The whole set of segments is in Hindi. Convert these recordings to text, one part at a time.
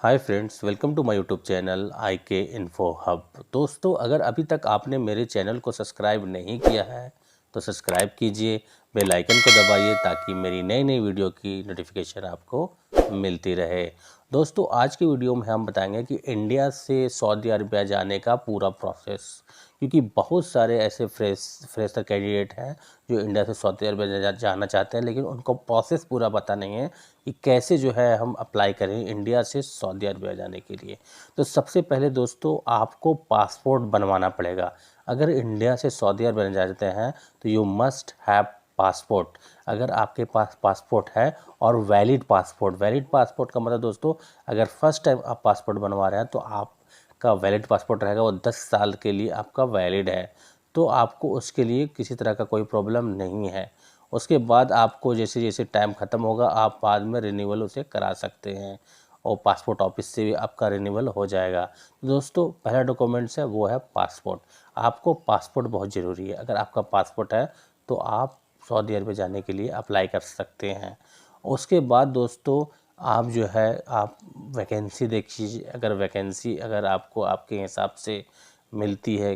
Hi friends, welcome to my YouTube channel I K info hub. दोस्तों, अगर अभी तक आपने मेरे चैनल को सब्सक्राइब नहीं किया है तो सब्सक्राइब कीजिए, बेल आइकन को दबाइए ताकि मेरी नई नई वीडियो की नोटिफिकेशन आपको मिलती रहे। दोस्तों, आज की वीडियो में हम बताएंगे कि इंडिया से सऊदी अरबिया जाने का पूरा प्रोसेस, क्योंकि बहुत सारे ऐसे फ्रेशर कैंडिडेट हैं जो इंडिया से सऊदी अरबिया जाना चाहते हैं, लेकिन उनको प्रोसेस पूरा पता नहीं है कि कैसे जो है हम अप्लाई करें इंडिया से सऊदी अरबिया जाने के लिए। तो सबसे पहले दोस्तों, आपको पासपोर्ट बनवाना पड़ेगा। अगर इंडिया से सऊदी अरबिया जाते हैं तो यू मस्ट हैव पासपोर्ट। अगर आपके पास पासपोर्ट है और वैलिड पासपोर्ट का मतलब दोस्तों, अगर फर्स्ट टाइम आप पासपोर्ट बनवा रहे हैं तो आपका वैलिड पासपोर्ट रहेगा, वो 10 साल के लिए आपका वैलिड है, तो आपको उसके लिए किसी तरह का कोई प्रॉब्लम नहीं है। उसके बाद आपको जैसे जैसे टाइम ख़त्म होगा आप बाद में रिन्यूअल उसे करा सकते हैं और पासपोर्ट ऑफिस से भी आपका रिन्यूअल हो जाएगा। दोस्तों, पहला डॉक्यूमेंट्स है वो है पासपोर्ट। आपको पासपोर्ट बहुत ज़रूरी है। अगर आपका पासपोर्ट है तो आप सऊदी अरब जाने के लिए अप्लाई कर सकते हैं। उसके बाद दोस्तों, आप जो है आप वैकेंसी देखिए। अगर वैकेंसी अगर आपको आपके हिसाब से मिलती है,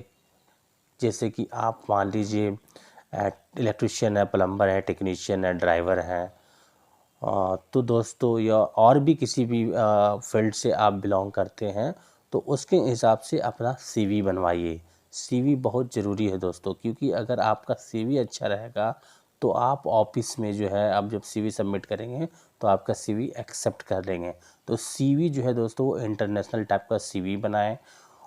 जैसे कि आप मान लीजिए इलेक्ट्रिशियन है, प्लम्बर है, टेक्नीशियन है, ड्राइवर है, तो दोस्तों या और भी किसी भी फील्ड से आप बिलोंग करते हैं तो उसके हिसाब से अपना सीवी बनवाइए। सीवी बहुत ज़रूरी है दोस्तों, क्योंकि अगर आपका सीवी अच्छा रहेगा तो आप ऑफिस में जो है आप जब सीवी सबमिट करेंगे तो आपका सीवी एक्सेप्ट कर लेंगे। तो सीवी जो है दोस्तों वो इंटरनेशनल टाइप का सीवी बनाएं,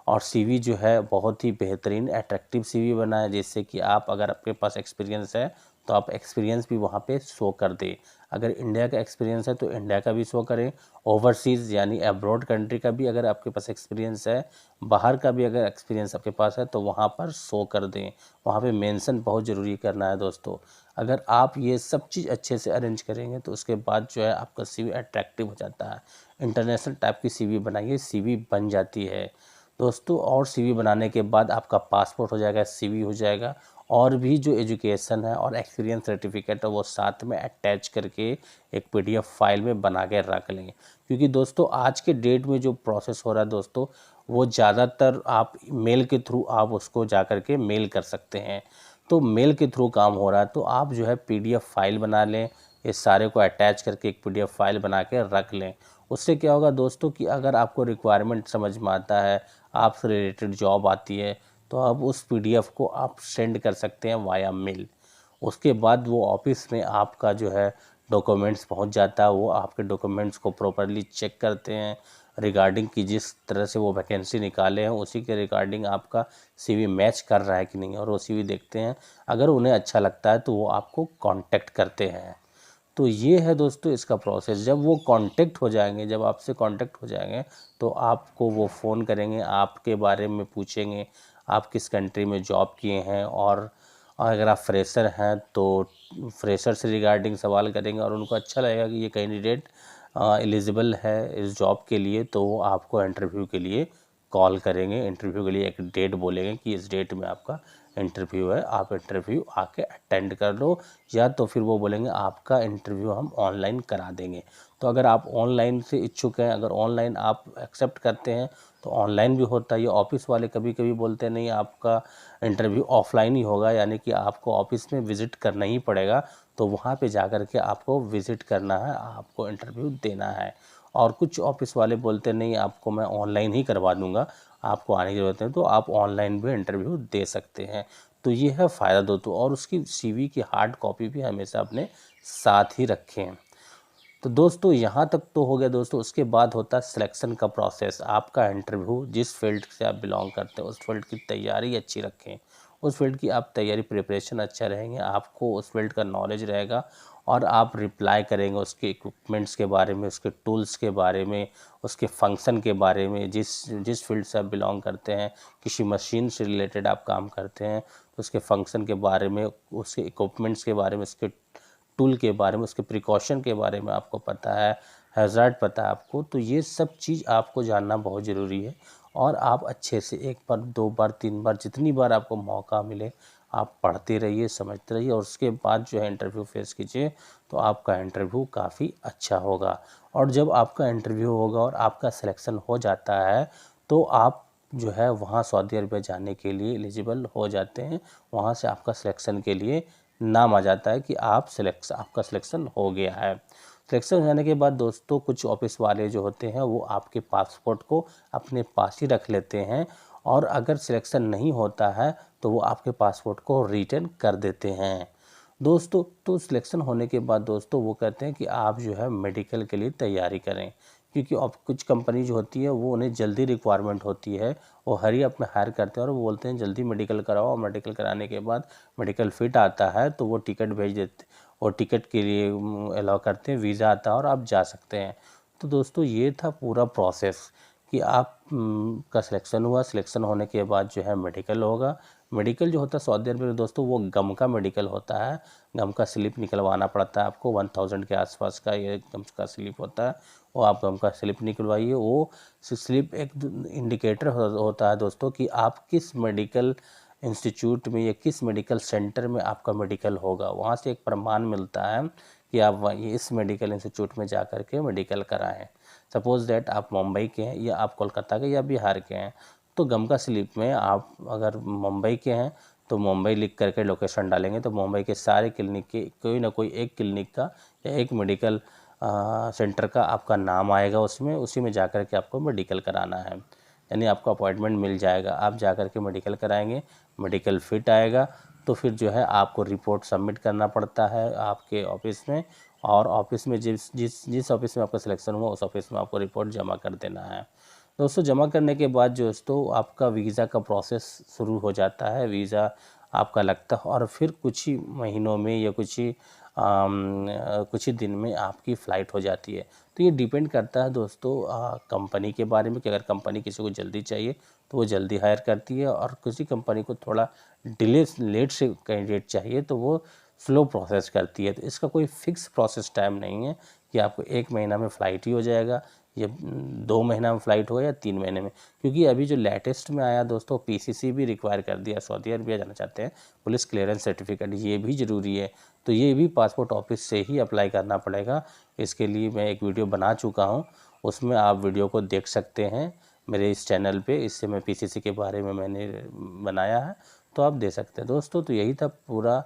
और सीवी जो है बहुत ही बेहतरीन अट्रैक्टिव सीवी बनाएं, जिससे कि आप अगर आपके पास एक्सपीरियंस है तो आप एक्सपीरियंस भी वहाँ पे शो कर दें। अगर इंडिया का एक्सपीरियंस है तो इंडिया का भी शो करें, ओवरसीज़ यानी अब्रॉड कंट्री का भी अगर आपके पास एक्सपीरियंस है, बाहर का भी अगर एक्सपीरियंस आपके पास है तो वहाँ पर शो कर दें। वहाँ पे मेंशन बहुत ज़रूरी करना है दोस्तों। अगर आप ये सब चीज़ अच्छे से अरेंज करेंगे तो उसके बाद जो है आपका सीवी अट्रैक्टिव हो जाता है। इंटरनेशनल टाइप की सीवी बनाइए, सीवी बन जाती है दोस्तों। और सीवी बनाने के बाद आपका पासपोर्ट हो जाएगा, सीवी हो जाएगा, और भी जो एजुकेशन है और एक्सपीरियंस सर्टिफिकेट है वो साथ में अटैच करके एक पीडीएफ फाइल में बना के रख लेंगे। क्योंकि दोस्तों आज के डेट में जो प्रोसेस हो रहा है दोस्तों, वो ज़्यादातर आप मेल के थ्रू आप उसको जा कर के मेल कर सकते हैं। तो मेल के थ्रू काम हो रहा है तो आप जो है पीडीएफ फाइल बना लें, इस सारे को अटैच करके एक पीडीएफ फाइल बना के रख लें। उससे क्या होगा दोस्तों कि अगर आपको रिक्वायरमेंट समझ में आता है, आपसे रिलेटेड जॉब आती है, तो आप उस पीडीएफ को आप सेंड कर सकते हैं वाया मेल। उसके बाद वो ऑफिस में आपका जो है डॉक्यूमेंट्स पहुंच जाता है। वो आपके डॉक्यूमेंट्स को प्रॉपर्ली चेक करते हैं रिगार्डिंग कि जिस तरह से वो वैकेंसी निकाले हैं उसी के रिगार्डिंग आपका सीवी मैच कर रहा है कि नहीं, और वो सीवी देखते हैं। अगर उन्हें अच्छा लगता है तो वो आपको कांटेक्ट करते हैं। तो ये है दोस्तों इसका प्रोसेस। जब वो कांटेक्ट हो जाएंगे, जब आपसे कांटेक्ट हो जाएंगे तो आपको वो फ़ोन करेंगे, आपके बारे में पूछेंगे आप किस कंट्री में जॉब किए हैं, और अगर आप फ्रेशर हैं तो फ्रेशर से रिगार्डिंग सवाल करेंगे, और उनको अच्छा लगेगा कि ये कैंडिडेट एलिजिबल है इस जॉब के लिए तो वो आपको इंटरव्यू के लिए कॉल करेंगे। इंटरव्यू के लिए एक डेट बोलेंगे कि इस डेट में आपका इंटरव्यू है, आप इंटरव्यू आके अटेंड कर लो, या तो फिर वो बोलेंगे आपका इंटरव्यू हम ऑनलाइन करा देंगे। तो अगर आप ऑनलाइन से इच्छुक हैं, अगर ऑनलाइन आप एक्सेप्ट करते हैं तो ऑनलाइन भी होता है। ये ऑफिस वाले कभी कभी बोलते हैं नहीं आपका इंटरव्यू ऑफलाइन ही होगा, यानी कि आपको ऑफिस में विज़िट करना ही पड़ेगा। तो वहाँ पे जा कर के आपको विज़िट करना है, आपको इंटरव्यू देना है। और कुछ ऑफिस वाले बोलते हैं नहीं आपको मैं ऑनलाइन ही करवा दूँगा, आपको आने की ज़रूरत है, तो आप ऑनलाइन भी इंटरव्यू दे सकते हैं। तो ये है फ़ायदा दोस्तों। और उसकी सीवी की हार्ड कॉपी भी हमेशा अपने साथ ही रखें। तो दोस्तों यहाँ तक तो हो गया दोस्तों। उसके बाद होता है सिलेक्शन का प्रोसेस। आपका इंटरव्यू जिस फील्ड से आप बिलोंग करते हैं उस फील्ड की तैयारी अच्छी रखें। उस फील्ड की आप तैयारी प्रिपरेशन अच्छा रहेंगे, आपको उस फील्ड का नॉलेज रहेगा, और आप रिप्लाई करेंगे उसके इक्विपमेंट्स के बारे में, उसके टूल्स के बारे में, उसके फंक्शन के बारे में। जिस जिस फील्ड से आप बिलोंग करते हैं, किसी मशीन से रिलेटेड आप काम करते हैं तो उसके फंक्शन के बारे में, उसके इक्विपमेंट्स के बारे में, उसके टूल के बारे में, उसके प्रिकॉशन के बारे में आपको पता है, हैज़ार्ड पता है आपको। तो ये सब चीज़ आपको जानना बहुत ज़रूरी है। और आप अच्छे से एक बार, दो बार, तीन बार, जितनी बार आपको मौका मिले आप पढ़ते रहिए, समझते रहिए और उसके बाद जो है इंटरव्यू फेस कीजिए, तो आपका इंटरव्यू काफ़ी अच्छा होगा। और जब आपका इंटरव्यू होगा और आपका सिलेक्शन हो जाता है, तो आप जो है वहाँ सऊदी अरबिया जाने के लिए एलिजिबल हो जाते हैं। वहाँ से आपका सिलेक्शन के लिए नाम आ जाता है कि आपका सिलेक्शन हो गया है। सिलेक्शन हो जाने के बाद दोस्तों कुछ ऑफिस वाले जो होते हैं वो आपके पासपोर्ट को अपने पास ही रख लेते हैं, और अगर सिलेक्शन नहीं होता है तो वो आपके पासपोर्ट को रिटर्न कर देते हैं दोस्तों। तो सिलेक्शन होने के बाद दोस्तों वो कहते हैं कि आप जो है मेडिकल के लिए तैयारी करें, क्योंकि अब कुछ कंपनी जो होती है वो उन्हें जल्दी रिक्वायरमेंट होती है, वो हरी अप में हायर करते हैं और वो बोलते हैं जल्दी मेडिकल कराओ, और मेडिकल कराने के बाद मेडिकल फिट आता है तो वो टिकट भेज देते, और टिकट के लिए अलाउ करते हैं, वीज़ा आता है और आप जा सकते हैं। तो दोस्तों ये था पूरा प्रोसेस कि आप का सिलेक्शन हुआ, सिलेक्शन होने के बाद जो है मेडिकल होगा। मेडिकल जो होता है सऊदी अरब में दोस्तों वो गम का मेडिकल होता है, गम का स्लिप निकलवाना पड़ता है आपको, 1000 के आसपास का ये गम का स्लिप होता है, वो आप गम का स्लिप निकलवाइए। वो स्लिप एक इंडिकेटर होता है दोस्तों कि आप किस मेडिकल इंस्टीट्यूट में या किस मेडिकल सेंटर में आपका मेडिकल होगा, वहाँ से एक प्रमाण मिलता है कि आप इस मेडिकल इंस्टीट्यूट में जा कर के मेडिकल कराएं। सपोज़ दैट आप मुंबई के हैं या आप कोलकाता के या बिहार के हैं, तो गम का स्लिप में आप अगर मुंबई के हैं तो मुंबई लिख करके लोकेशन डालेंगे तो मुंबई के सारे क्लिनिक के कोई ना कोई एक क्लिनिक का या एक मेडिकल सेंटर का आपका नाम आएगा उसमें, उसी में जा कर के आपको मेडिकल कराना है, यानी आपको अपॉइंटमेंट मिल जाएगा। आप जा कर के मेडिकल कराएंगे, मेडिकल फिट आएगा तो फिर जो है आपको रिपोर्ट सबमिट करना पड़ता है आपके ऑफिस में, और ऑफिस में जिस ऑफिस में आपका सिलेक्शन हुआ उस ऑफिस में आपको रिपोर्ट जमा कर देना है दोस्तों। जमा करने के बाद दोस्तों आपका वीज़ा का प्रोसेस शुरू हो जाता है, वीज़ा आपका लगता है और फिर कुछ ही महीनों में या कुछ ही दिन में आपकी फ़्लाइट हो जाती है। तो ये डिपेंड करता है दोस्तों कंपनी के बारे में कि अगर कंपनी किसी को जल्दी चाहिए तो वो जल्दी हायर करती है, और किसी कंपनी को थोड़ा लेट से कैंडिडेट चाहिए तो वो स्लो प्रोसेस करती है। तो इसका कोई फ़िक्स प्रोसेस टाइम नहीं है कि आपको 1 महीना में फ़्लाइट ही हो जाएगा या 2 महीना में फ़्लाइट होगा या 3 महीने में, क्योंकि अभी जो लेटेस्ट में आया दोस्तों पीसीसी भी रिक्वायर कर दिया, सऊदी अरबिया जाना चाहते हैं, पुलिस क्लियरेंस सर्टिफिकेट ये भी ज़रूरी है, तो ये भी पासपोर्ट ऑफिस से ही अप्लाई करना पड़ेगा। इसके लिए मैं एक वीडियो बना चुका हूँ, उसमें आप वीडियो को देख सकते हैं मेरे इस चैनल पे, इससे मैं पीसीसी के बारे में मैंने बनाया है, तो आप दे सकते हैं दोस्तों। तो यही था पूरा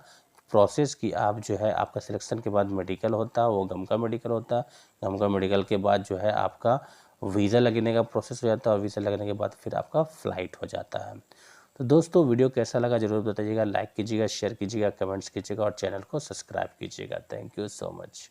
प्रोसेस कि आप जो है आपका सिलेक्शन के बाद मेडिकल होता है, वो गम का मेडिकल होता है, गम का मेडिकल के बाद जो है आपका वीज़ा लगने का प्रोसेस हो जाता है, और वीज़ा लगने के बाद फिर आपका फ़्लाइट हो जाता है। तो दोस्तों वीडियो कैसा लगा ज़रूर बताइएगा, लाइक कीजिएगा, शेयर कीजिएगा, कमेंट्स कीजिएगा और चैनल को सब्सक्राइब कीजिएगा। Thank you so much.